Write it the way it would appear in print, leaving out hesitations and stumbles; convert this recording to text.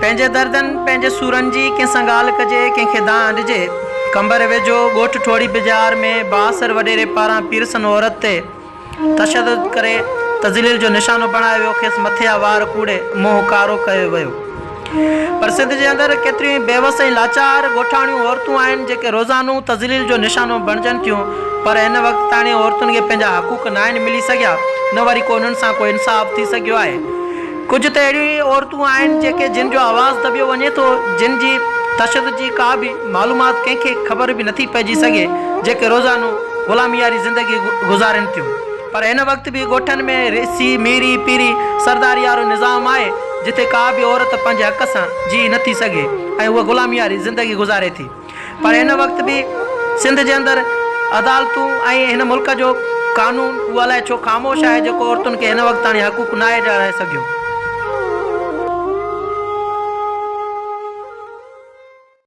पंहिंजे दर्दनि पंहिंजे सूरनि जी कंहिंसां ॻाल्हि कजे, कंहिंखे दान ॾिजे। कंबर वेझो ॻोठ ठोड़ी बाज़ार में बासर वॾेरे पारां पीरसन औरत ते तशदुद करे तज़लील जो निशानो बणायो वियो, खेसि मथे जा वार कूड़े मुंहुं कारो कयो वियो। पर सिंध जे अंदरि केतिरियूं बेवस ऐं लाचार ॻोठाणियूं औरतूं आहिनि जेके रोज़ानो तज़लील जो निशानो बणजनि थियूं, पर हिन वक़्तु ताणी औरतुनि खे पंहिंजा हक़ूक़ न आहिनि मिली सघिया, न वरी को उन्हनि सां को इंसाफ़ थी सघियो आहे। कुझु त अहिड़ियूं औरतूं आहिनि जेके जिन जो आवाज़ु दॿियो वञे थो, जिन जी तशदुद जी का बि मालूमात कंहिंखे ख़बर बि नथी पइजी सघे, जेके रोज़ानो ग़ुलामी वारी ज़िंदगी गुज़ारनि थियूं। पर हिन वक़्तु बि ॻोठनि में रिसी मीरी पीरी सरदारी वारो निज़ाम आहे, जिथे का बि औरत पंहिंजे हक़ सां जी नथी सघे ऐं उहा ग़ुलामी वारी ज़िंदगी गुज़ारे थी। पर हिन वक़्तु बि सिंध जे अंदरि अदालतूं ऐं हिन मुल्क जो कानून उहा अलाए छो ख़ामोश आहे, जेको औरतुनि खे हिन वक़्तु ताणी हक़ूक़ न आहे ॾियाराए सघियो।